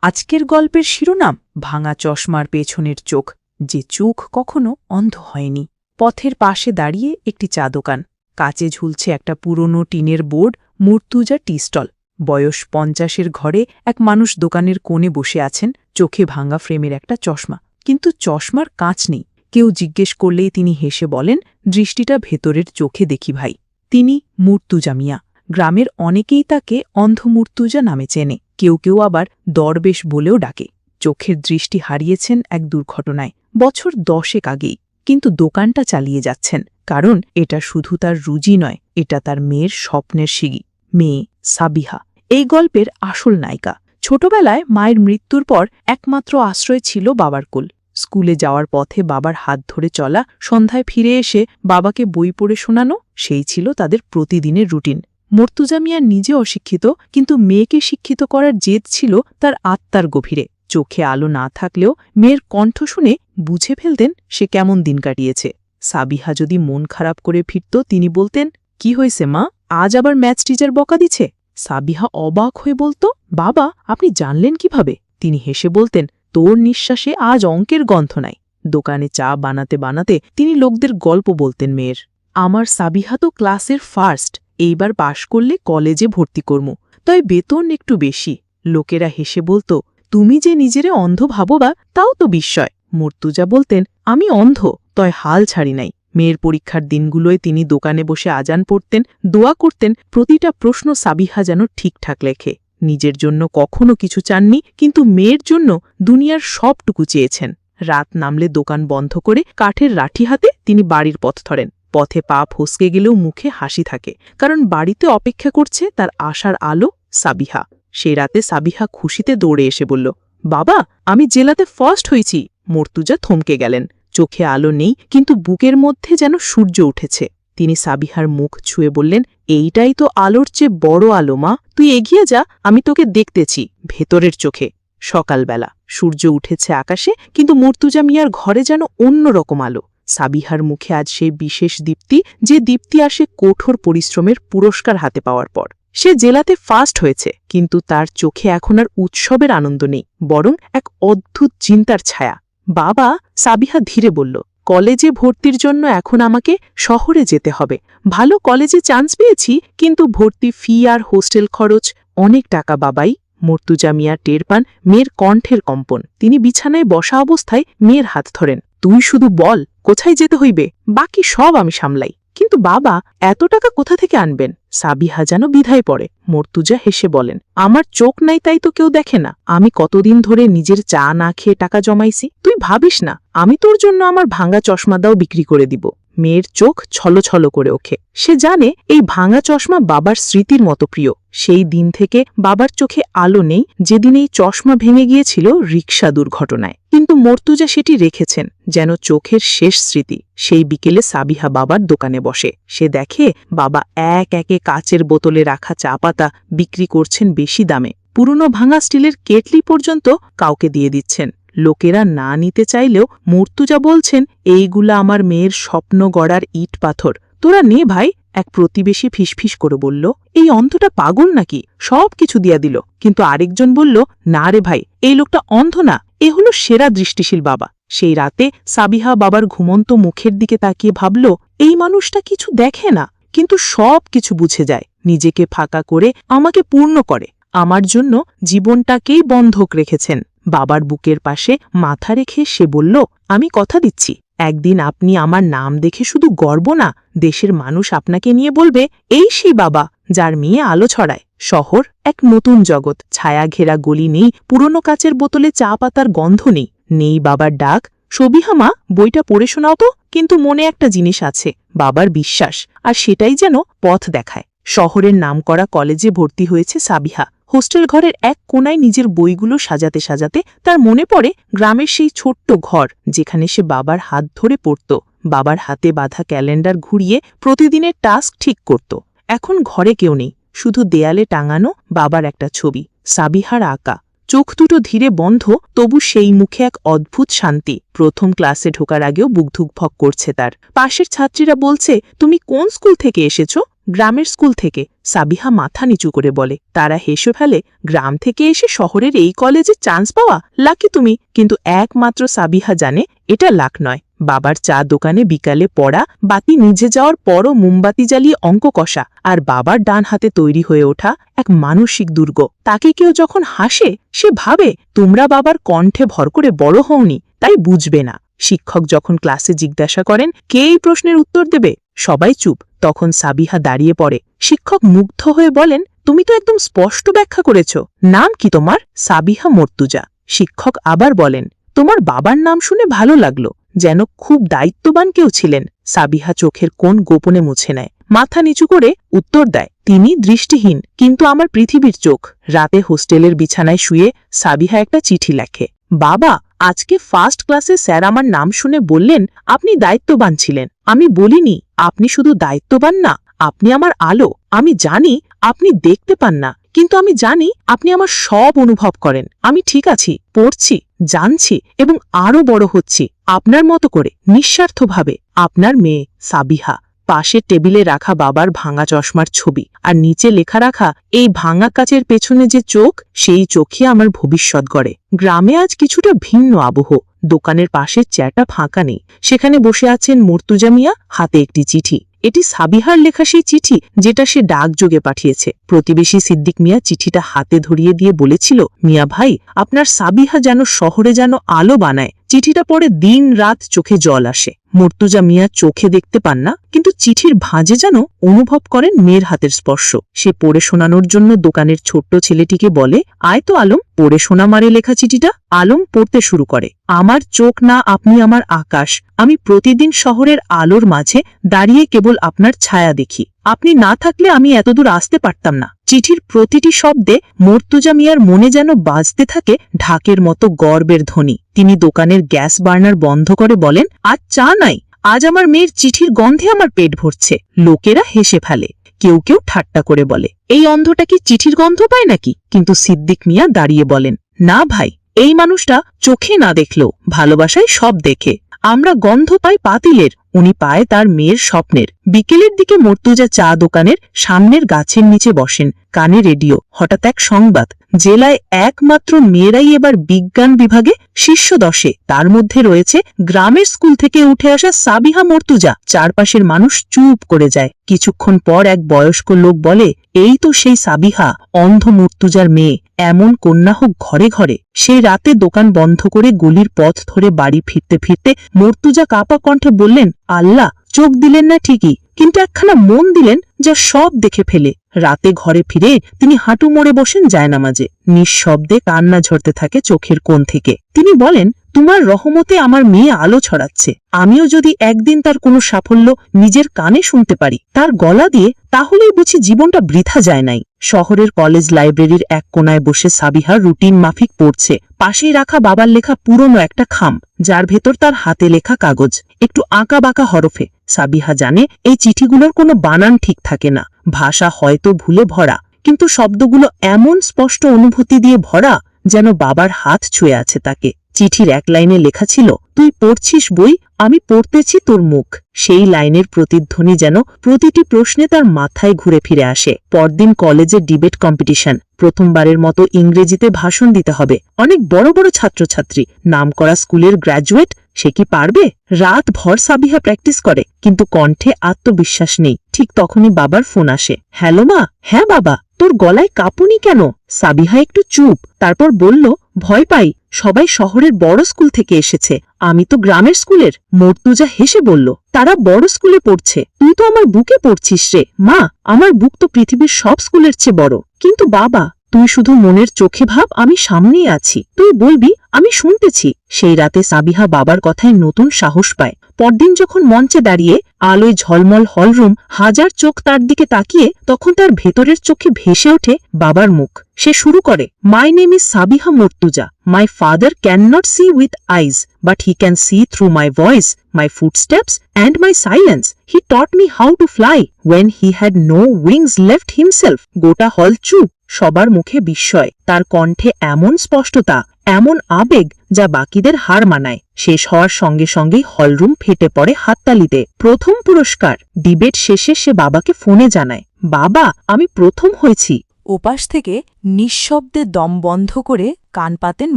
আজকের গল্পের শিরোনাম ভাঙা চশমার পেছনের চোখ, যে চোখ কখনো অন্ধ হয়নি। পথের পাশে দাঁড়িয়ে একটি চা দোকান, কাচে ঝুলছে একটা পুরনো টিনের বোর্ড, মুর্তুজা টি স্টল। বয়স 50-এর ঘরে এক মানুষ দোকানের কোণে বসে আছেন, চোখে ভাঙা ফ্রেমের একটা চশমা, কিন্তু চশমার কাঁচ নেই। কেউ জিজ্ঞেস করলেই তিনি হেসে বলেন, দৃষ্টিটা ভেতরের চোখে দেখি ভাই। তিনি মুর্তুজা মিয়া। গ্রামের অনেকেই তাকে অন্ধ মুর্তুজা নামে চেনে, কেউ কেউ আবার দরবেশ বলেও ডাকে। চোখের দৃষ্টি হারিয়েছেন এক দুর্ঘটনায় বছর 10 আগেই, কিন্তু দোকানটা চালিয়ে যাচ্ছেন, কারণ এটা শুধু তার রুজি নয়, এটা তার মেয়ের স্বপ্নের সিঁড়ি। মেয়ে সাবিহা এই গল্পের আসল নায়িকা। ছোটবেলায় মায়ের মৃত্যুর পর একমাত্র আশ্রয় ছিল বাবার কোল। স্কুলে যাওয়ার পথে বাবার হাত ধরে চলা, সন্ধ্যায় ফিরে এসে বাবাকে বই পড়ে শোনানো, সেই ছিল তাদের প্রতিদিনের রুটিন। মুর্তুজা মিয়া নিজে অশিক্ষিত, কিন্তু মেয়েকে শিক্ষিত করার জেদ ছিল তার আত্মার গভীরে। চোখে আলো না থাকলেও মেয়ের কণ্ঠ শুনে বুঝে ফেলতেন সে কেমন দিন কাটিয়েছে। সাবিহা যদি মন খারাপ করে ফিরত, তিনি বলতেন, কি হয়েছে মা, আজ আবার ম্যাথস টিচার বকা দিচ্ছে? সাবিহা অবাক হয়ে বলতো, বাবা আপনি জানলেন কিভাবে? তিনি হেসে বলতেন, তোর নিঃশ্বাসে আজ অঙ্কের গন্ধ নাই। দোকানে চা বানাতে বানাতে তিনি লোকদের গল্প বলতেন মেয়ের। আমার সাবিহা তো ক্লাসের ফার্স্ট, এইবার পাশ করলে কলেজে ভর্তি করমু, তাই বেতন একটু বেশি। লোকেরা হেসে বলতো, তুমি যে নিজেরে অন্ধ ভাবোবা তাও তো বিস্ময়। মুর্তুজা বলতেন, আমি অন্ধ, তয় হাল ছাড়ি নাই। মেয়ের পরীক্ষার দিনগুলোয় তিনি দোকানে বসে আজান পড়তেন, দোয়া করতেন, প্রতিটা প্রশ্ন সাবিহা যেন ঠিকঠাক লেখে। নিজের জন্য কখনো কিছু চাননি, কিন্তু মেয়ের জন্য দুনিয়ার সবটুকু চেয়েছেন। রাত নামলে দোকান বন্ধ করে কাঠের লাঠি হাতে তিনি বাড়ির পথ ধরেন। পথে পা ফসকে গেলেও মুখে হাসি থাকে, কারণ বাড়িতে অপেক্ষা করছে তার আশার আলো সাবিহা। সেই রাতে সাবিহা খুশিতে দৌড়ে এসে বলল, বাবা আমি জেলাতে ফার্স্ট হয়েছি। মুর্তুজা থমকে গেলেন। চোখে আলো নেই, কিন্তু বুকের মধ্যে যেন সূর্য উঠেছে। তিনি সাবিহার মুখ ছুঁয়ে বললেন, এইটাই তো আলোর চেয়ে বড় আলো মা, তুই এগিয়ে যা, আমি তোকে দেখতেছি ভেতরের চোখে। সকালবেলা সূর্য উঠেছে আকাশে, কিন্তু মুর্তুজা মিয়ার ঘরে যেন অন্যরকম আলো। সাবিহার মুখে আজ সেই বিশেষ দীপ্তি, যে দীপ্তি আসে কঠোর পরিশ্রমের পুরস্কার হাতে পাওয়ার পর। সে জেলাতে ফার্স্ট হয়েছে, কিন্তু তার চোখে এখন আর উৎসবের আনন্দ নেই, বরং এক অদ্ভুত চিন্তার ছায়া। বাবা, সাবিহা ধীরে বলল, কলেজে ভর্তির জন্য এখন আমাকে শহরে যেতে হবে। ভালো কলেজে চান্স পেয়েছি, কিন্তু ভর্তি ফি আর হোস্টেল খরচ অনেক টাকা বাবাই। মুর্তুজা মিয়া টের পান মেয়ের কণ্ঠের কম্পন। তিনি বিছানায় বসা অবস্থায় মেয়ের হাত ধরেন, তুই শুধু বল কোথায় যেতে হইবে, বাকি সব আমি সামলাই। কিন্তু বাবা, এত টাকা কোথা থেকে আনবেন? সাবিহা যেন দ্বিধায় পড়ে। মুর্তুজা হেসে বলেন, আমার চোখ নাই তাই তো কেউ দেখে না। আমি কতদিন ধরে নিজের চা না খেয়ে টাকা জমাইছি, তুই ভাবিস না আমি তোর জন্য আমার ভাঙা চশমাটাও বিক্রি করে দিব। মেয়ের চোখ ছলছল করে ওঠে। সে জানে এই ভাঙা চশমা বাবার স্মৃতির মতো প্রিয়। সেই দিন থেকে বাবার চোখে আলো নেই, যেদিন এই চশমা ভেঙে গিয়েছিল রিকশা দুর্ঘটনায়। কিন্তু মুর্তুজা সেটি রেখেছেন যেন চোখের শেষ স্মৃতি। সেই বিকেলে সাবিহা বাবার দোকানে বসে। সে দেখে বাবা এক একে কাচের বোতলে রাখা চা পাতা বিক্রি করছেন বেশি দামে। পুরনো ভাঙা স্টিলের কেটলি পর্যন্ত কাউকে দিয়ে দিচ্ছেন। লোকেরা না নিতে চাইলেও মুর্তুজা বলছেন, এইগুলা আমার মেয়ের স্বপ্ন গড়ার ইট পাথর, তোরা নে ভাই। এক প্রতিবেশী ফিসফিস করে বলল, এই অন্ধটা পাগল নাকি, সব কিছু দিয়া দিল। কিন্তু আরেকজন বলল, না রে ভাই, এই লোকটা অন্ধ না, এ হলো সেরা দৃষ্টিশীল বাবা। সেই রাতে সাবিহা বাবার ঘুমন্ত মুখের দিকে তাকিয়ে ভাবল, এই মানুষটা কিছু দেখে না, কিন্তু সব কিছু বুঝে যায়। নিজেকে ফাঁকা করে আমাকে পূর্ণ করে, আমার জন্য জীবনটাকেই বন্ধক রেখেছেন। বাবার বুকের পাশে মাথা রেখে সে বলল, আমি কথা দিচ্ছি, একদিন আপনি আমার নাম দেখে শুধু গর্ব না, দেশের মানুষ আপনাকে নিয়ে বলবে, এই সেই বাবা যার মেয়ে আলো ছড়ায়। শহর এক নতুন জগৎ, ছায়া ঘেরা গলি নেই, পুরনো কাচের বোতলে চা পাতার গন্ধ নেই, নেই বাবার ডাক, সবিহা মা বইটা পড়ে শোনাও তো। কিন্তু মনে একটা জিনিস আছে, বাবার বিশ্বাস, আর সেটাই যেন পথ দেখায়। শহরের নামকরা কলেজে ভর্তি হয়েছে সাবিহা। হোস্টেল ঘরের এক কোনায় নিজের বইগুলো সাজাতে সাজাতে তার মনে পড়ে গ্রামের সেই ছোট্ট ঘর, যেখানে সে বাবার হাত ধরে পড়ত, বাবার হাতে বাঁধা ক্যালেন্ডার ঘুরিয়ে প্রতিদিনের টাস্ক ঠিক করত। এখন ঘরে কেউ নেই, শুধু দেয়ালে টাঙানো বাবার একটা ছবি, সাবিহার আঁকা। চোখ দুটো ধীরে বন্ধ, তবু সেই মুখে এক অদ্ভুত শান্তি। প্রথম ক্লাসে ঢোকার আগেও বুক ধুকভক করছে তার। পাশের ছাত্রীরা বলছে, তুমি কোন স্কুল থেকে এসেছো? গ্রামের স্কুল থেকে, সাবিহা মাথা নিচু করে বলে। তারা হেসে ফেলে। গ্রাম থেকে এসে শহরের এই কলেজে চান্স পাওয়া লাকি তুমি। কিন্তু একমাত্র সাবিহা জানে এটা লাক নয়। বাবার চা দোকানে বিকালে পড়া, বাতি নিভে যাওয়ার পরও মোমবাতি জ্বালিয়ে অঙ্ক কষা, আর বাবার ডান হাতে তৈরি হয়ে ওঠা এক মানসিক দুর্গ। তাকে কেউ যখন হাসে, সে ভাবে তোমরা বাবার কণ্ঠে ভর করে বড় হওনি, তাই বুঝবে না। শিক্ষক যখন ক্লাসে জিজ্ঞাসা করেন কে এই প্রশ্নের উত্তর দেবে, সবাই চুপ। তখন সাবিহা দাঁড়িয়ে পড়ে। শিক্ষক মুগ্ধ হয়ে বলেন, তুমি তো একদম স্পষ্ট ব্যাখ্যা করেছ। নাম কি তোমার? সাবিহা মর্তুজা। শিক্ষক আবার বলেন, তোমার বাবার নাম শুনে ভালো লাগলো, যেন খুব দায়িত্ববান কেউ ছিলেন। সাবিহা চোখের কোণ গোপনে মুছে নেয়, মাথা নিচু করে উত্তর দেয়, তিনি দৃষ্টিহীন, কিন্তু আমার পৃথিবীর চোখ। রাতে হোস্টেলের বিছানায় শুয়ে সাবিহা একটা চিঠি লেখে। বাবা, আজকে ফার্স্ট ক্লাসে স্যার আমার নাম শুনে বললেন আপনি দায়িত্ববান ছিলেন। আমি বলিনি আপনি শুধু দায়িত্ববান না, আপনি আমার আলো। আমি জানি আপনি দেখতে পান না, কিন্তু আমি জানি আপনি আমার সব অনুভব করেন। আমি ঠিক আছি, পড়ছি, জানছি এবং আরও বড় হচ্ছি আপনার মতো করে, নিঃস্বার্থভাবে। আপনার মেয়ে সাবিহা। পাশের টেবিলে রাখা বাবার ভাঙা চশমার ছবি, আর নিচে লেখা রাখা এই ভাঙা কাচের পেছনে যে চোখ, সেই চোখে আমার ভবিষ্যৎ গড়ে। গ্রামে আজ কিছুটা ভিন্ন আবহ। দোকানের পাশের চেয়ারটা ফাঁকা নেই, সেখানে বসে আছেন মর্তুজা মিয়া, হাতে একটি চিঠি। এটি সাবিহার লেখা সেই চিঠি যেটা সে ডাকযোগে পাঠিয়েছে। প্রতিবেশী সিদ্দিক মিয়া চিঠিটা হাতে ধরিয়ে দিয়ে বলেছিল, মিয়া ভাই, আপনার সাবিহা যেন শহরে যেন আলো বানায়। চিঠিটা পড়ে দিন রাত চোখে জল আসে। মর্তুজা মিয়া চোখে দেখতে পান না, কিন্তু চিঠির ভাঁজে যেন অনুভব করেন মেয়ের হাতের স্পর্শ। সে পড়ে শোনানোর জন্য দোকানের ছোট্ট ছেলেটিকে বলে, আয় তো আলম, পড়ে শোনা। মারে লেখা চিঠিটা। আলম পড়তে শুরু করে, আমার চোখ না আপনি আমার আকাশ। আমি প্রতিদিন শহরের আলোর মাঝে দাঁড়িয়ে কেবল আপনার ছায়া দেখি। আপনি না থাকলে আমি এতদূর আসতে পারতাম না। চিঠির প্রতিটি শব্দে মর্তুজা মিয়ার মনে যেন বাজতে থাকে ঢাকের মতো গর্বের ধ্বনি। তিনি দোকানের গ্যাস বার্নার বন্ধ করে বলেন, আজ চা নাই, আজ আমার মেয়ের চিঠির গন্ধে আমার পেট ভরছে। লোকেরা হেসে ফেলে, কেউ কেউ ঠাট্টা করে বলে, এই অন্ধটা কি চিঠির গন্ধ পায় নাকি? কিন্তু সিদ্দিক মিয়া দাঁড়িয়ে বলেন, না ভাই, এই মানুষটা চোখে না দেখলেও ভালোবাসায় সব দেখে। আমরা গন্ধ পাই পাতিলের, উনি পায় তার মেয়ের স্বপ্নের। বিকেলের দিকে মর্তুজা চা দোকানের সামনের গাছের নিচে বসেন, কানে রেডিও। হঠাৎ এক সংবাদ, জেলায় একমাত্র মেয়েরাই এবার বিজ্ঞান বিভাগে শীর্ষ 10-এ। তার মধ্যে রয়েছে গ্রামের স্কুল থেকে উঠে আসা সাবিহা মর্তুজা। চারপাশের মানুষ চুপ করে যায়। কিছুক্ষণ পর এক বয়স্ক লোক বলে, এই তো সেই সাবিহা, অন্ধ মর্তুজার মেয়ে। এমন কন্যা হোক ঘরে ঘরে। সেই রাতে দোকান বন্ধ করে গলির পথ ধরে বাড়ি ফিরতে ফিরতে মর্তুজা কাঁপা কণ্ঠে বললেন, আল্লাহ, চোখ দিলেন না ঠিকই, কিন্তু একখানা মন দিলেন যা সব দেখে ফেলে। রাতে ঘরে ফিরে তিনি হাঁটু মোড়ে বসেন জায়নামাজে। নিঃশব্দে কান্না ঝরতে থাকে চোখের কোণ থেকে। তিনি বলেন, তোমার রহমতে আমার মেয়ে আলো ছড়াচ্ছে। আমিও যদি একদিন তার কোনো সাফল্য নিজের কানে শুনতে পারি, তার গলা দিয়ে, তাহলেই বুঝি জীবনটা বৃথা যায় নাই। শহরের কলেজ লাইব্রেরির এক কোনায় বসে সাবিহা রুটিন মাফিক পড়ছে। পাশেই রাখা বাবার লেখা পুরনো একটা খাম, যার ভেতর তার হাতে লেখা কাগজ, একটু আঁকা বাঁকা হরফে। সাবিহা জানে এই চিঠিগুলোর কোনো বানান ঠিক থাকে না, ভাষা হয়তো ভুলে ভরা, কিন্তু শব্দগুলো এমন স্পষ্ট অনুভূতি দিয়ে ভরা যেন বাবার হাত ছুঁয়ে আছে তাকে। চিঠির এক লাইনে লেখা ছিল, তুই পড়ছিস বই, আমি পড়তেছি তোর মুখ। সেই লাইনের প্রতিধ্বনি যেন প্রতিটি প্রশ্নে তার মাথায় ঘুরে ফিরে আসে। পরদিন কলেজের ডিবেট কম্পিটিশন। প্রথমবারের মতো ইংরেজিতে ভাষণ দিতে হবে। অনেক বড় বড় ছাত্রছাত্রী, নামকরা স্কুলের গ্র্যাজুয়েট। সে কি পারবে? রাত ভর সাবিহা প্র্যাকটিস করে, কিন্তু কণ্ঠে আত্মবিশ্বাস নেই। ঠিক তখনই বাবার ফোন আসে। হ্যালো মা। হ্যাঁ বাবা। তোর গলায় কাঁপুনি কেন? সাবিহা একটু চুপ, তারপর বলল, ভয় পাই, সবাই শহরের বড় স্কুল থেকে এসেছে, আমি তো গ্রামের স্কুলের। মর্তুজা হেসে বলল, তারা বড় স্কুলে পড়ছে, তুই তো আমার বুকে পড়ছিস রে। মা, আমার বুক তো পৃথিবীর সব স্কুলের চেয়ে বড়। কিন্তু বাবা, তুই শুধু মনের চোখে ভাব, আমি সামনেই আছি, তুই বলবি, আমি শুনতেছি। সেই রাতে সাবিহা বাবার কথায় নতুন সাহস পায়। পরদিন যখন মঞ্চে দাঁড়িয়ে আলোয় ঝলমল হলরুম, হাজার চোখ তার দিকে তাকিয়ে, তখন তার ভেতরের চোখে ভেসে ওঠে বাবার মুখ। সে শুরু করে, my name is Sabiha Murtuza. My father can not see with eyes, but he can see through my voice, my footsteps and my silence. He taught me how to fly when he had no wings left himself. গোটা hall চুপ, সবার মুখে বিস্ময়। তার কণ্ঠে এমন স্পষ্টতা, এমন আবেগ যা বাকিদের হার মানায়। শেষ হওয়ার সঙ্গে সঙ্গেই হলরুম ফেটে পড়ে হাততালিতে। প্রথম পুরস্কার। ডিবেট শেষে সে বাবাকে ফোনে জানায়, বাবা, আমি প্রথম হয়েছি। ওপাশ থেকে নিঃশব্দে দম বন্ধ করে কান পাতেন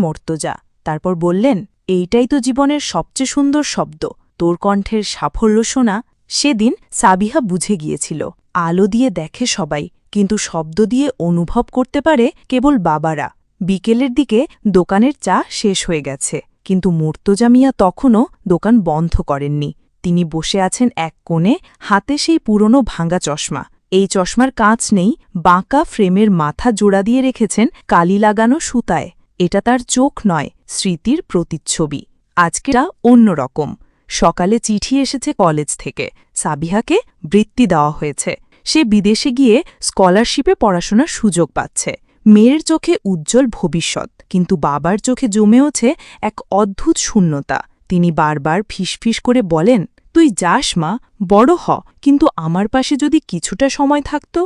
মর্তজা। তারপর বললেন, এইটাই তো জীবনের সবচেয়ে সুন্দর শব্দ। তোর কণ্ঠের সাফল্য শোনা। সেদিন সাবিহা বুঝে গিয়েছিল, আলো দিয়ে দেখে সবাই, কিন্তু শব্দ দিয়ে অনুভব করতে পারে কেবল বাবারা। বিকেলের দিকে দোকানের চা শেষ হয়ে গেছে, কিন্তু মুর্তজা মিয়া তখনও দোকান বন্ধ করেননি। তিনি বসে আছেন এক কোণে, হাতে সেই পুরনো ভাঙা চশমা। এই চশমার কাঁচ নেই, বাঁকা ফ্রেমের মাথা জোড়া দিয়ে রেখেছেন কালি লাগানো সুতায়। এটা তার চোখ নয়, স্মৃতির প্রতিচ্ছবি। আজকেরা অন্যরকম। সকালে চিঠি এসেছে কলেজ থেকে, সাবিহাকে বৃত্তি দেওয়া হয়েছে। সে বিদেশে গিয়ে স্কলারশিপে পড়াশোনার সুযোগ পাচ্ছে। মেয়ের চোখে উজ্জ্বল ভবিষ্যৎ, কিন্তু বাবার চোখে জমেওছে এক অদ্ভুত শূন্যতা। তিনি বারবার ফিসফিস করে বলেন, তুই যাস মা, বড় হ, কিন্তু আমার পাশে যদি কিছুটা সময় থাকত।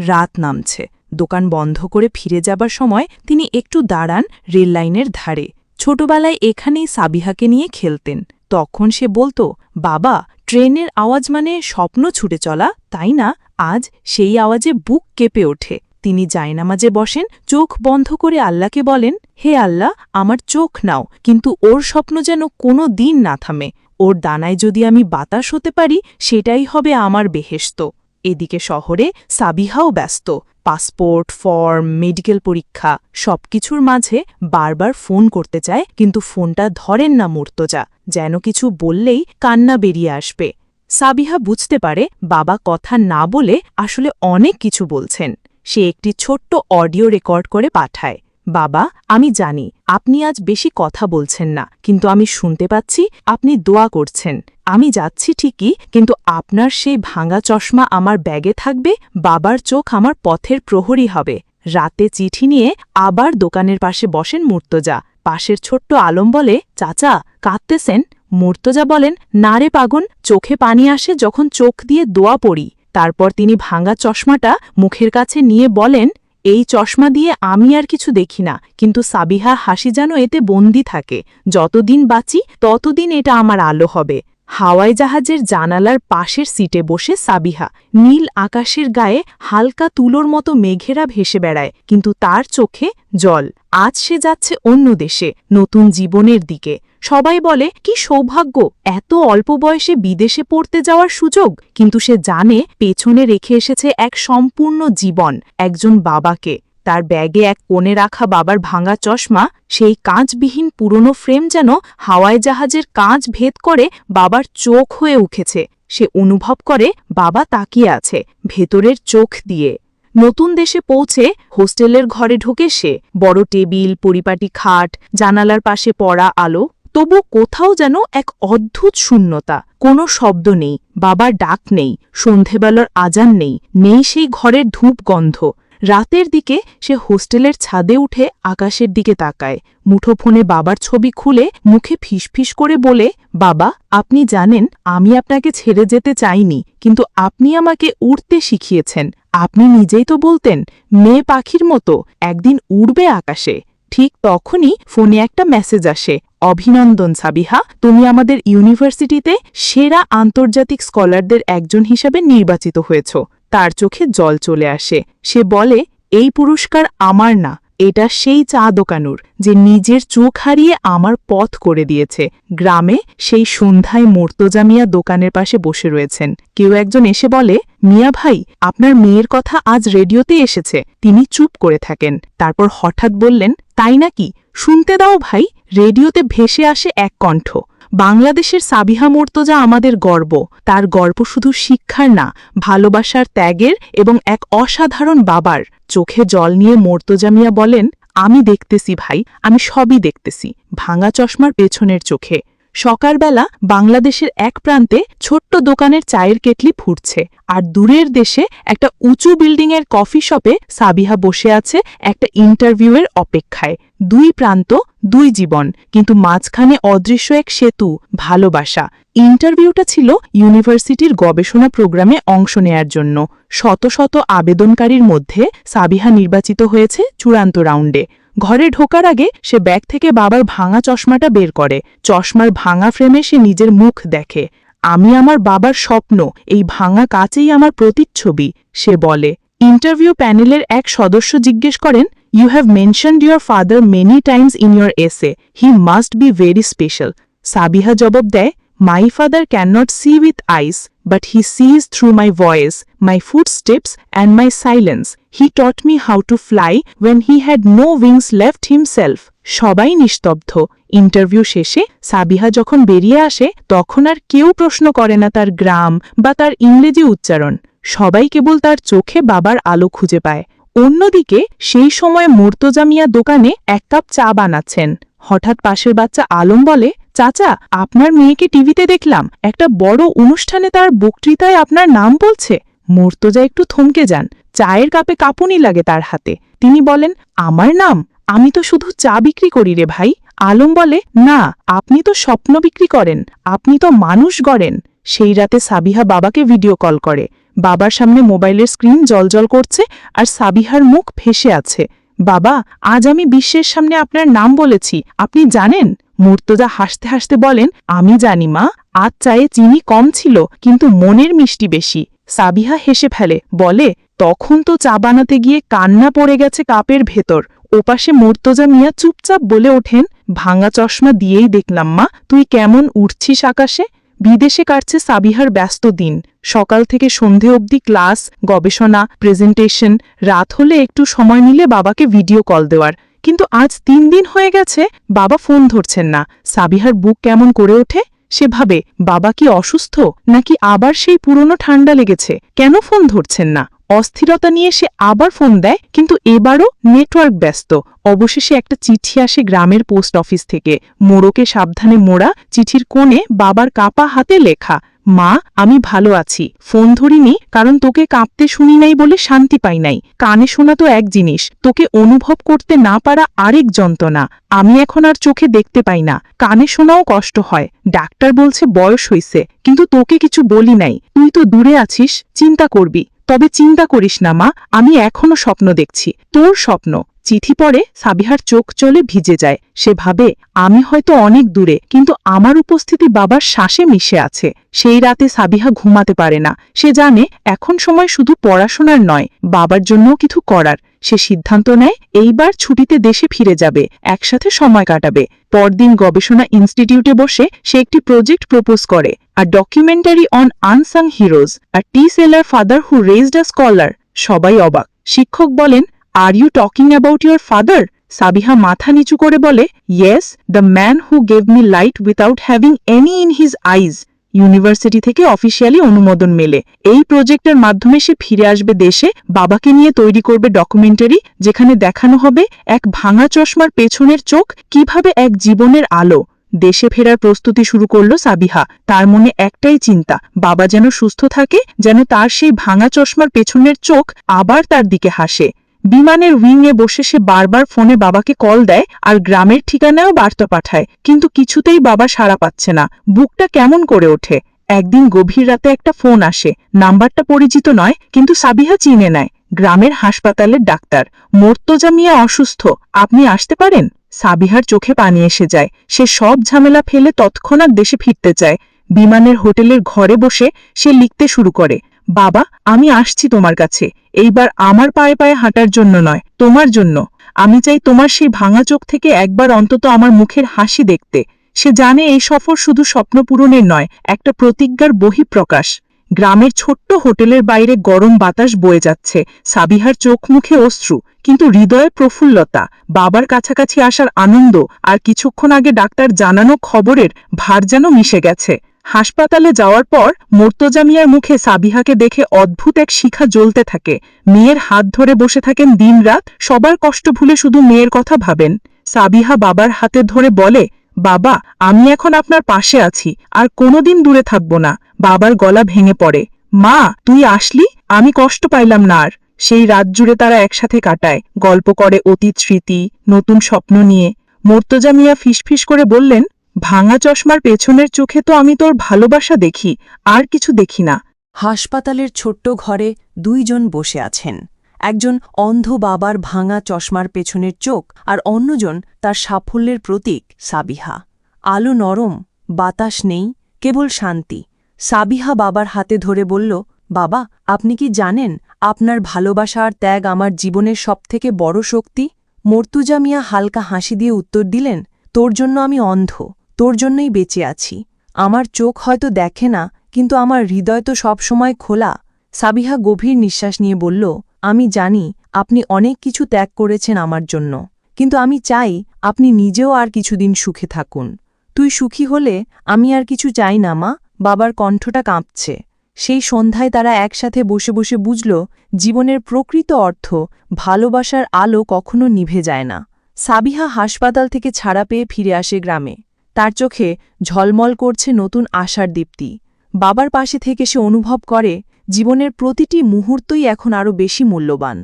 রাত নামছে। দোকান বন্ধ করে ফিরে যাবার সময় তিনি একটু দাঁড়ান রেললাইনের ধারে। ছোটবেলায় এখানেই সাবিহাকে নিয়ে খেলতেন। তখন সে বলতো, বাবা, ট্রেনের আওয়াজ মানে স্বপ্ন ছুটে চলা, তাই না? আজ সেই আওয়াজে বুক কেঁপে ওঠে। তিনি জায়নামাজে বসেন, চোখ বন্ধ করে আল্লাহকে বলেন, হে আল্লাহ, আমার চোখ নাও, কিন্তু ওর স্বপ্ন যেন কোনো দিন না থামে। ওর দানায় যদি আমি বাতাস হতে পারি, সেটাই হবে আমার বেহেশত। এদিকে শহরে সাবিহাও ব্যস্ত। পাসপোর্ট, ফর্ম, মেডিকেল পরীক্ষা, সবকিছুর মাঝে বারবার ফোন করতে চায়, কিন্তু ফোনটা ধরেন না মুর্তজা। যেন কিছু বললেই কান্না বেরিয়ে আসবে। সাবিহা বুঝতে পারে বাবা কথা না বলে আসলে অনেক কিছু বলছেন। সে একটি ছোট্ট অডিও রেকর্ড করে পাঠায়। বাবা, আমি জানি আপনি আজ বেশি কথা বলছেন না, কিন্তু আমি শুনতে পাচ্ছি আপনি দোয়া করছেন। আমি যাচ্ছি ঠিকই, কিন্তু আপনার সেই ভাঙা চশমা আমার ব্যাগে থাকবে। বাবার চোখ আমার পথের প্রহরী হবে। রাতে চিঠি নিয়ে আবার দোকানের পাশে বসেন মুর্তজা। পাশের ছোট্ট আলম বলে, চাচা, কাঁদতেছেন? মুর্তজা বলেন, না রে পাগন, চোখে পানি আসে যখন চোখ দিয়ে দোয়া পড়ি। তারপর তিনি ভাঙা চশমাটা মুখের কাছে নিয়ে বলেন, এই চশমা দিয়ে আমি আর কিছু দেখি না, কিন্তু সাবিহা হাসি যেন এতে বন্দী থাকে। যতদিন বাঁচি ততদিন এটা আমার আলো হবে। হাওয়াই জাহাজের জানালার পাশের সিটে বসে সাবিহা। নীল আকাশের গায়ে হালকা তুলোর মতো মেঘেরা ভেসে বেড়ায়, কিন্তু তার চোখে জল। আজ সে যাচ্ছে অন্য দেশে, নতুন জীবনের দিকে। সবাই বলে, কি সৌভাগ্য, এত অল্প বয়সে বিদেশে পড়তে যাওয়ার সুযোগ। কিন্তু সে জানে পেছনে রেখে এসেছে এক সম্পূর্ণ জীবন, একজন বাবাকে। তার ব্যাগে এক কোণে রাখা বাবার ভাঙা চশমা, সেই কাঁচবিহীন পুরনো ফ্রেম যেন হাওয়াই জাহাজের কাঁচ ভেদ করে বাবার চোখ হয়ে উঠেছে। সে অনুভব করে বাবা তাকিয়ে আছে ভেতরের চোখ দিয়ে। নতুন দেশে পৌঁছে হোস্টেলের ঘরে ঢোকে সে। বড় টেবিল, পরিপাটি খাট, জানালার পাশে পড়া আলো। তবু কোথাও যেন এক অদ্ভুত শূন্যতা। কোনো শব্দ নেই, বাবার ডাক নেই, সন্ধেবেলার আজান নেই, নেই সেই ঘরের ধূপ গন্ধ। রাতের দিকে সে হোস্টেলের ছাদে উঠে আকাশের দিকে তাকায়। মুঠোফোনে বাবার ছবি খুলে মুখে ফিসফিস করে বলে, বাবা, আপনি জানেন আমি আপনাকে ছেড়ে যেতে চাইনি, কিন্তু আপনি আমাকে উড়তে শিখিয়েছেন। আপনি নিজেই তো বলতেন, মেয়ে পাখির মতো একদিন উড়বে আকাশে। ঠিক তখনই ফোনে একটা মেসেজ আসে, অভিনন্দন সাবিহা, তুমি আমাদের ইউনিভার্সিটিতে সেরা আন্তর্জাতিক স্কলারদের একজন হিসাবে নির্বাচিত হয়েছ। তার চোখে জল চলে আসে। সে বলে, এই পুরস্কার আমার না, এটা সেই চা দোকানুর, যে নিজের চোখ হারিয়ে আমার পথ করে দিয়েছে। গ্রামে সেই সন্ধ্যায় মুর্তজা মিয়া দোকানের পাশে বসে রয়েছেন। কেউ একজন এসে বলে, মিয়া ভাই, আপনার মেয়ের কথা আজ রেডিওতে এসেছে। তিনি চুপ করে থাকেন, তারপর হঠাৎ বললেন, তাই নাকি? শুনতে দাও ভাই। রেডিওতে ভেসে আসে এক কণ্ঠ, বাংলাদেশের সাবিহা মুর্তজা আমাদের গর্ব। তার গর্ব শুধু শিক্ষার না, ভালোবাসার, ত্যাগের এবং এক অসাধারণ বাবার। চোখে জল নিয়ে মুর্তজা মিয়া বলেন, আমি দেখতেছি ভাই, আমি সবই দেখতেছি, ভাঙা চশমার পেছনের চোখে। সকালবেলা বাংলাদেশের এক প্রান্তে ছোট্ট দোকানের চায়ের কেটলি ফুটছে, আর দূরের দেশে একটা উঁচু বিল্ডিংয়ের কফি শপে সাবিহা বসে আছে একটা ইন্টারভিউয়ের অপেক্ষায়। দুই প্রান্ত, দুই জীবন, কিন্তু মাঝখানে অদৃশ্য এক সেতু, ভালোবাসা। ইন্টারভিউটা ছিল ইউনিভার্সিটির গবেষণা প্রোগ্রামে অংশ নেয়ার জন্য। শত শত আবেদনকারীর মধ্যে সাবিহা নির্বাচিত হয়েছে চূড়ান্ত রাউন্ডে। ঘরে ঢোকার আগে সে ব্যাগ থেকে বাবার ভাঙা চশমাটা বের করে। চশমার ভাঙা ফ্রেমে সে নিজের মুখ দেখে। আমি আমার বাবার স্বপ্ন, এই ভাঙা কাচেই আমার প্রতিচ্ছবি, সে বলে। ইন্টারভিউ প্যানেলের এক সদস্য জিজ্ঞেস করেন, you have mentioned your father many times in your essay, he must be very special. Sabiha জবাব দেয়, my father can not see with eyes, but he sees through my voice, my footsteps and my silence. He taught me how to fly when he had no wings left himself. সবাই নিস্তব্ধ। Interview শেষে সাবিহা যখন বেরিয়ে আসে তখন আর কেউ প্রশ্ন করে না তার গ্রাম বা তার ইংরেজি উচ্চারণ। সবাই কেবল তার চোখে বাবার আলো খুঁজে পায়। অন্যদিকে সেই সময় মুর্তজা মিয়া দোকানে এক কাপ চা বানাচ্ছেন। হঠাৎ পাশের বাচ্চা আলম বলে, চাচা, আপনার মেয়েকে টিভিতে দেখলাম, একটা বড় অনুষ্ঠানে তার বক্তৃতায় আপনার নাম বলছে। মুর্তজা একটু থমকে যান। চায়ের কাপে কাঁপুনি লাগে তার হাতে। তিনি বলেন, আমার নাম? আমি তো শুধু চা বিক্রি করি রে ভাই। আলম বলে, না, আপনি তো স্বপ্ন বিক্রি করেন, আপনি তো মানুষ গড়েন। সেই রাতে সাবিহা বাবাকে ভিডিও কল করে। বাবার সামনে মোবাইলের স্ক্রিন জ্বলজ্বল করছে আর সাবিহার মুখ ফেসে আছে। বাবা, আজ আমি বিশ্বের সামনে আপনার নাম বলেছি, আপনি জানেন? মুর্তজা হাসতে হাসতে বলেন, আমি জানি মা, আজ চায়ে চিনি কম ছিল কিন্তু মনের মিষ্টি বেশি। সাবিহা হেসে ফেলে, বলে, তখন তো চা বানাতে গিয়ে কান্না পড়ে গেছে কাপের ভেতর। ওপাশে মুর্তজা মিয়া চুপচাপ বলে ওঠেন, ভাঙা চশমা দিয়েই দেখলাম মা, তুই কেমন উঠছিস আকাশে। বিদেশে কাটছে সাবিহার ব্যস্ত দিন। সকাল থেকে সন্ধে অবধি ক্লাস, গবেষণা, প্রেজেন্টেশন, রাত হলে একটু সময় নিলে বাবাকে ভিডিও কল দেওয়ার। কিন্তু আজ 3 দিন হয়ে গেছে বাবা ফোন ধরছেন না। সাবিহার বুক কেমন করে ওঠে। সে ভাবে, বাবা কি অসুস্থ, নাকি আবার সেই পুরনো ঠান্ডা লেগেছে? কেন ফোন ধরছেন না? অস্থিরতা নিয়ে সে আবার ফোন দেয়, কিন্তু এবারও নেটওয়ার্ক ব্যস্ত। অবশেষে একটা চিঠি আসে গ্রামের পোস্ট অফিস থেকে। মোড়কে সাবধানে মোড়া, চিঠির কোণে বাবার কাপা হাতে লেখা, মা, আমি ভালো আছি। ফোন ধরিনি কারণ তোকে কাঁপতে শুনি নাই বলে শান্তি পাই নাই। কানে শোনা তো এক জিনিস, তোকে অনুভব করতে না পারা আরেক যন্ত্রণা। আমি এখন আর চোখে দেখতে পাই না, কানে শোনাও কষ্ট হয়। ডাক্তার বলছে বয়স হইছে, কিন্তু তোকে কিছু বলি নাই। তুই তো দূরে আছিস, চিন্তা করবি। তবে চিন্তা করিস না মা, আমি এখনো স্বপ্ন দেখছি, তোর স্বপ্ন। চিঠি পড়ে সাবিহার চোখ চলে ভিজে যায়। সে ভাবে, আমি হয়তো অনেক দূরে, কিন্তু আমার উপস্থিতি বাবার শ্বাসে মিশে আছে। সেই রাতে সাবিহা ঘুমাতে পারে না। সে জানে এখন সময় শুধু পড়াশোনার নয়, বাবার জন্যও কিছু করার। সে সিদ্ধান্ত নেয় এইবার ছুটিতে দেশে ফিরে যাবে, একসাথে সময় কাটাবে। পরদিন গবেষণা ইনস্টিটিউটে বসে সে একটি প্রজেক্ট প্রপোজ করে, আর ডকুমেন্টারি অন আনসাং হিরোজ, আর tea seller father who raised a scholar. সবাই অবাক। শিক্ষক বলেন, are you talking about your father? Sabiha মাথা নিচু করে বলে, yes, the man who gave me light without having any in his eyes. University থেকে অফিসিয়ালি অনুমোদন মেলে। এই প্রজেক্টের মাধ্যমে সে ফিরে আসবে দেশে, বাবাকে নিয়ে তৈরি করবে ডকুমেন্টারি, যেখানে দেখানো হবে এক ভাঙা চশমার পেছনের চোখ কিভাবে এক জীবনের আলো। দেশে ফেরার প্রস্তুতি শুরু করল সাবিহা। তার মনে একটাই চিন্তা, বাবা যেন সুস্থ থাকে, যেন তার সেই ভাঙা চশমার পেছনের চোখ আবার তার দিকে হাসে। বিমানের উইংয়ে বসে সে বারবার ফোনে বাবাকে কল দেয় আর গ্রামের ঠিকানায়ও বার্তা পাঠায়, কিন্তু কিছুতেই বাবা সাড়া পাচ্ছে না। বুকটা কেমন করে ওঠে। একদিন গভীর রাতে একটা ফোন আসে। নাম্বারটা পরিচিত নয়, কিন্তু সাবিহা চিনে নেয়। গ্রামের হাসপাতালের ডাক্তার। মুর্তজা মিয়া অসুস্থ, আপনি আসতে পারেন? সাবিহার চোখে পানি এসে যায়। সে সব ঝামেলা ফেলে তৎক্ষণাৎ দেশে ফিরতে চায়। বিমানের হোটেলের ঘরে বসে সে লিখতে শুরু করে, বাবা, আমি আসছি তোমার কাছে। এইবার আমার পায়ে পায়ে হাঁটার জন্য নয়, তোমার জন্য। আমি চাই তোমার সেই ভাঙা চোখ থেকে একবার অন্তত আমার মুখের হাসি দেখতে। সে জানে এই সফর শুধু স্বপ্ন পূরণের নয়, একটা প্রতিজ্ঞার বহিঃপ্রকাশ। গ্রামের ছোট্ট হোটেলের বাইরে গরম বাতাস বয়ে যাচ্ছে। সাবিহার চোখ মুখে অশ্রু, কিন্তু হৃদয়ে প্রফুল্লতা। বাবার কাছাকাছি আসার আনন্দ আর কিছুক্ষণ আগে ডাক্তার জানানো খবরের ভার যেন মিশে গেছে। হাসপাতালে যাওয়ার পর মুর্তজা মিয়ার মুখে সাবিহাকে দেখে অদ্ভুত এক শিখা জ্বলতে থাকে। মেয়ের হাত ধরে বসে থাকেন দিনরাত, সবার কষ্ট ভুলে শুধু মেয়ের কথা ভাবেন। সাবিহা বাবার হাতে ধরে বলে, বাবা, আমি এখন আপনার পাশে আছি, আর কোনোদিন দূরে থাকব না। বাবার গলা ভেঙে পড়ে, মা, তুই আসলি, আমি কষ্ট পাইলাম না আর। সেই রাত জুড়ে তারা একসাথে কাটায়, গল্প করে অতীত স্মৃতি, নতুন স্বপ্ন নিয়ে। মুর্তজা মিয়া ফিসফিস করে বললেন, ভাঙা চশমার পেছনের চোখে তো আমি তোর ভালোবাসা দেখি, আর কিছু দেখি না। হাসপাতালের ছোট্ট ঘরে 2 জন বসে আছেন। একজন অন্ধ বাবার ভাঙা চশমার পেছনের চোখ আর অন্যজন তার সাফল্যের প্রতীক সাবিহা। আলো নরম, বাতাস নেই, কেবল শান্তি। সাবিহা বাবার হাতে ধরে বলল, বাবা, আপনি কি জানেন আপনার ভালোবাসা আর ত্যাগ আমার জীবনের সবথেকে বড় শক্তি? মর্তুজা মিয়া হালকা হাসি দিয়ে উত্তর দিলেন, তোর জন্য আমি অন্ধ, তোর জন্যই বেঁচে আছি। আমার চোখ হয়তো দেখে না, কিন্তু আমার হৃদয় তো সবসময় খোলা। সাবিহা গভীর নিঃশ্বাস নিয়ে বলল, আমি জানি আপনি অনেক কিছু ত্যাগ করেছেন আমার জন্য, কিন্তু আমি চাই আপনি নিজেও আর কিছুদিন সুখে থাকুন। তুই সুখী হলে আমি আর কিছু চাই না মা। বাবার কণ্ঠটা কাঁপছে। সেই সন্ধ্যায় তারা একসাথে বসে বসে বুঝল, জীবনের প্রকৃত অর্থ ভালোবাসার আলো কখনো নিভে যায় না। সাবিহা হাসপাতাল থেকে ছাড়া পেয়ে ফিরে আসে গ্রামে। তার চোখে ঝলমল করছে নতুন আশার দীপ্তি। বাবার পাশে থেকে সে অনুভব করে, জীবনের প্রতিটি মুহূর্তই এখন আরও বেশি মূল্যবান।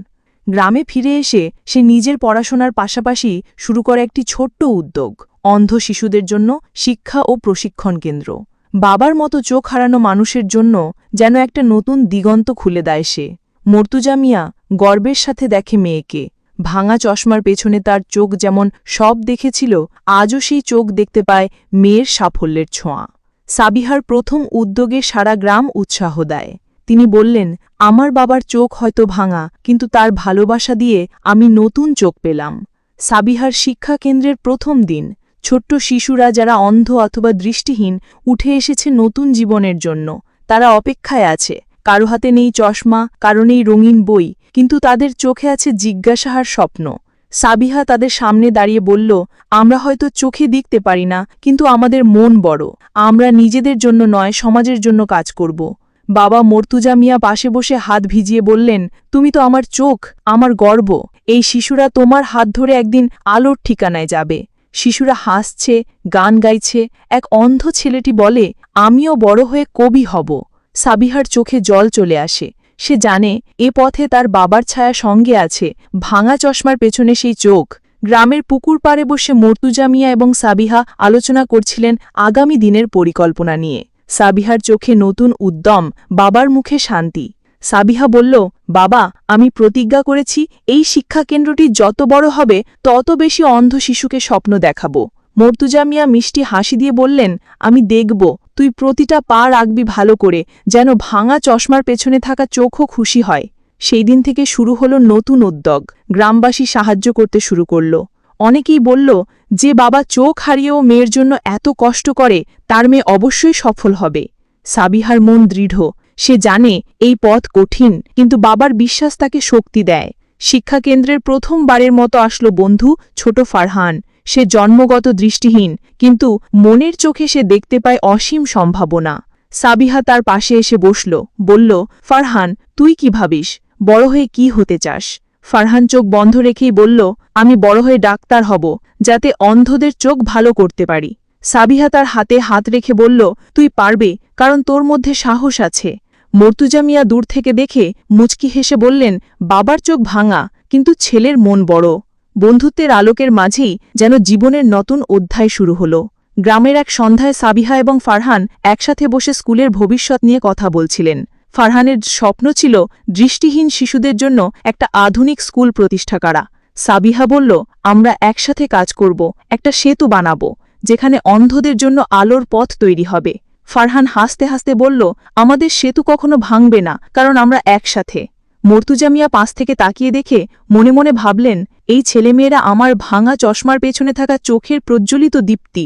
গ্রামে ফিরে এসে সে নিজের পড়াশোনার পাশাপাশি শুরু করে একটি ছোট্ট উদ্যোগ, অন্ধ শিশুদের জন্য শিক্ষা ও প্রশিক্ষণ কেন্দ্র। বাবার মতো চোখ হারানো মানুষের জন্য যেন একটা নতুন দিগন্ত খুলে দেয় সে। মর্তুজা মিয়া গর্বের সাথে দেখে মেয়েকে। ভাঙা চশমার পেছনে তার চোখ যেমন সব দেখেছিল, আজও সেই চোখ দেখতে পায় মেয়ের সাফল্যের ছোঁয়া। সাবিহার প্রথম উদ্যোগে সারা গ্রাম উৎসাহ দেয়। তিনি বললেন, আমার বাবার চোখ হয়তো ভাঙা, কিন্তু তার ভালোবাসা দিয়ে আমি নতুন চোখ পেলাম। সাবিহার শিক্ষা কেন্দ্রের প্রথম দিন। ছোট্ট শিশুরা যারা অন্ধ অথবা দৃষ্টিহীন উঠে এসেছে নতুন জীবনের জন্য। তারা অপেক্ষায় আছে। কারো হাতে নেই চশমা, কারো নেই রঙিন বই, কিন্তু তাদের চোখে আছে জিজ্ঞাসার স্বপ্ন। সাবিহা তাদের সামনে দাঁড়িয়ে বলল, আমরা হয়তো চোখে দেখতে পারি না, কিন্তু আমাদের মন বড়। আমরা নিজেদের জন্য নয়, সমাজের জন্য কাজ করব। বাবা মর্তুজা মিয়া পাশে বসে হাত ভিজিয়ে বললেন, তুমি তো আমার চোখ, আমার গর্ব। এই শিশুরা তোমার হাত ধরে একদিন আলোর ঠিকানায় যাবে। শিশুরা হাসছে, গান গাইছে। এক অন্ধ ছেলেটি বলে, আমিও বড় হয়ে কবি হব। সাবিহার চোখে জল চলে আসে। সে জানে এ পথে তার বাবার ছায়া সঙ্গে আছে, ভাঙা চশমার পেছনে সেই চোখ। গ্রামের পুকুর পাড়ে বসে মর্তুজা মিয়া এবং সাবিহা আলোচনা করছিলেন আগামী দিনের পরিকল্পনা নিয়ে। সাবিহার চোখে নতুন উদ্যম, বাবার মুখে শান্তি। সাবিহা বলল, বাবা, আমি প্রতিজ্ঞা করেছি এই শিক্ষা কেন্দ্রটি যত বড় হবে তত বেশি অন্ধ শিশুকে স্বপ্ন দেখাব। মর্তুজা মিয়া মিষ্টি হাসি দিয়ে বললেন, আমি দেখব তুই প্রতিটা পা রাখবি ভালো করে, যেন ভাঙা চশমার পেছনে থাকা চোখও খুশি হয়। সেই দিন থেকে শুরু হলো নতুন উদ্যোগ। গ্রামবাসী সাহায্য করতে শুরু করল। অনেকেই বলল, যে বাবা চোখ হারিয়েও মেয়ের জন্য এত কষ্ট করে, তার মেয়ে অবশ্যই সফল হবে। সাবিহার মন দৃঢ়। সে জানে এই পথ কঠিন, কিন্তু বাবার বিশ্বাস তাকে শক্তি দেয়। শিক্ষাকেন্দ্রের প্রথমবারের মতো আসলো বন্ধু ছোট ফারহান। সে জন্মগত দৃষ্টিহীন, কিন্তু মনের চোখে সে দেখতে পায় অসীম সম্ভাবনা। সাবিহা তার পাশে এসে বসল, বলল, ফারহান, তুই কি ভাবিস? বড় হয়ে কি হতে চাস? ফারহান চোখ বন্ধ রেখেই বলল, আমি বড় হয়ে ডাক্তার হব, যাতে অন্ধদের চোখ ভালো করতে পারি। সাবিহা তার হাতে হাত রেখে বলল, তুই পারবে, কারণ তোর মধ্যে সাহস আছে। মর্তুজা মিয়া দূর থেকে দেখে মুচকি হেসে বললেন, বাবার চোখ ভাঙা, কিন্তু ছেলের মন বড়। বন্ধুত্বের আলোকের মাঝেই যেন জীবনের নতুন অধ্যায় শুরু হল। গ্রামের এক সন্ধ্যায় সাবিহা এবং ফারহান একসাথে বসে স্কুলের ভবিষ্যৎ নিয়ে কথা বলছিলেন। ফারহানের স্বপ্ন ছিল দৃষ্টিহীন শিশুদের জন্য একটা আধুনিক স্কুল প্রতিষ্ঠা করা। সাবিহা বলল, আমরা একসাথে কাজ করব, একটা সেতু বানাব, যেখানে অন্ধদের জন্য আলোর পথ তৈরি হবে। ফারহান হাসতে হাসতে বলল, আমাদের সেতু কখনো ভাঙবে না, কারণ আমরা একসাথে। মর্তুজা মিয়া পাশ থেকে তাকিয়ে দেখে মনে মনে ভাবলেন, এই ছেলেমেয়েরা আমার ভাঙা চশমার পেছনে থাকা চোখের প্রজ্জ্বলিত দীপ্তি।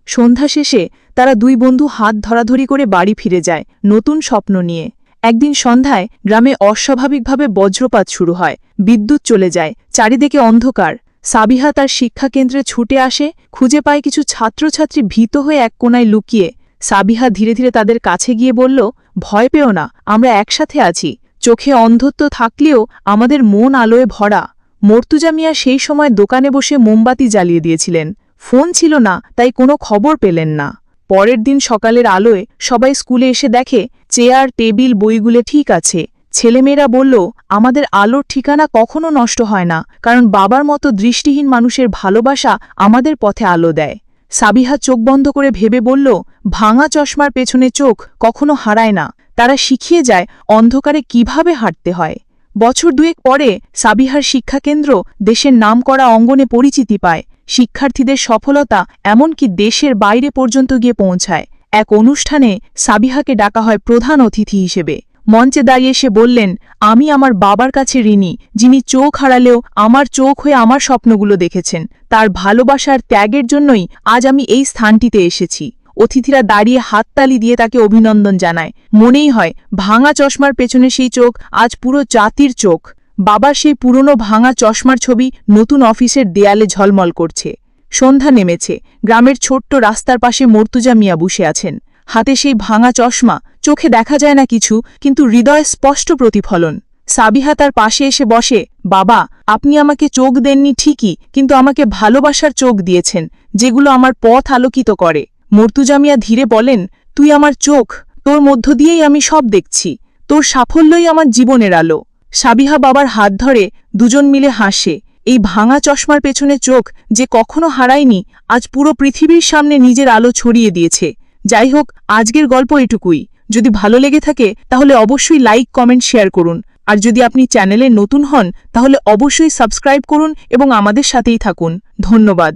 সন্ধ্যা শেষে তারা দুই বন্ধু হাত ধরাধরি করে বাড়ি ফিরে যায়, নতুন স্বপ্ন নিয়ে। একদিন সন্ধ্যায় গ্রামে অস্বাভাবিকভাবে বজ্রপাত শুরু হয়। বিদ্যুৎ চলে যায়, চারিদিকে অন্ধকার। সাবিহা তার শিক্ষাকেন্দ্রে ছুটে আসে, খুঁজে পায় কিছু ছাত্রছাত্রী ভীত হয়ে এক কোণায় লুকিয়ে। সাবিহা ধীরে ধীরে তাদের কাছে গিয়ে বলল, ভয় পেও না, আমরা একসাথে আছি। চোখে অন্ধত্ব থাকলেও আমাদের মন আলোয় ভরা। মর্তুজা মিয়া সেই সময় দোকানে বসে মোমবাতি জ্বালিয়ে দিয়েছিলেন। ফোন ছিল না, তাই কোনো খবর পেলেন না। পরের দিন সকালের আলোয় সবাই স্কুলে এসে দেখে চেয়ার, টেবিল, বইগুলো ঠিক আছে। ছেলেমেয়েরা বলল, আমাদের আলোর ঠিকানা কখনো নষ্ট হয় না, কারণ বাবার মতো দৃষ্টিহীন মানুষের ভালোবাসা আমাদের পথে আলো দেয়। সাবিহা চোখ বন্ধ করে ভেবে বলল, ভাঙা চশমার পেছনে চোখ কখনো হারায় না, তারা শিখিয়ে যায় অন্ধকারে কিভাবে হাঁটতে হয়। বছর দুয়েক পরে সাবিহার শিক্ষাকেন্দ্র দেশের নামকরা অঙ্গনে পরিচিতি পায়। শিক্ষার্থীদের সফলতা এমনকি দেশের বাইরে পর্যন্ত গিয়ে পৌঁছায়। এক অনুষ্ঠানে সাবিহাকে ডাকা হয় প্রধান অতিথি হিসেবে। মঞ্চে দাঁড়িয়ে সে বললেন, আমি আমার বাবার কাছে ঋণী, যিনি চোখ হারালেও আমার চোখ হয়ে আমার স্বপ্নগুলো দেখেছেন। তার ভালোবাসার ত্যাগের জন্যই আজ আমি এই স্থানটিতে এসেছি। অতিথিরা দাঁড়িয়ে হাততালি দিয়ে তাকে অভিনন্দন জানায়। মনেই হয় ভাঙা চশমার পেছনে সেই চোখ আজ পুরো জাতির চোখ। বাবার সেই পুরনো ভাঙা চশমার ছবি নতুন অফিসের দেয়ালে ঝলমল করছে। সন্ধ্যা নেমেছে। গ্রামের ছোট্ট রাস্তার পাশে মর্তুজা মিয়া বসে আছেন। হাতে সেই ভাঙা চশমা, চোখে দেখা যায় না কিছু, কিন্তু হৃদয়ে স্পষ্ট প্রতিফলন। সাবিহা তার পাশে এসে বসে। বাবা, আপনি আমাকে চোখ দেননি ঠিকই, কিন্তু আমাকে ভালোবাসার চোখ দিয়েছেন, যেগুলো আমার পথ আলোকিত করে। মর্তুজা মিয়া ধীরে বলেন, তুই আমার চোখ, তোর মধ্য দিয়েই আমি সব দেখছি, তোর সাফল্যই আমার জীবনের আলো। সাবিহা বাবার হাত ধরে, দুজন মিলে হাসে। এই ভাঙা চশমার পেছনে চোখ যে কখনো হারায়নি, আজ পুরো পৃথিবীর সামনে নিজের আলো ছড়িয়ে দিয়েছে। যাই হোক, আজকের গল্প এটুকুই। যদি ভালো লেগে থাকে তাহলে অবশ্যই লাইক, কমেন্ট, শেয়ার করুন। আর যদি আপনি চ্যানেলে নতুন হন তাহলে অবশ্যই সাবস্ক্রাইব করুন এবং আমাদের সাথেই থাকুন। ধন্যবাদ।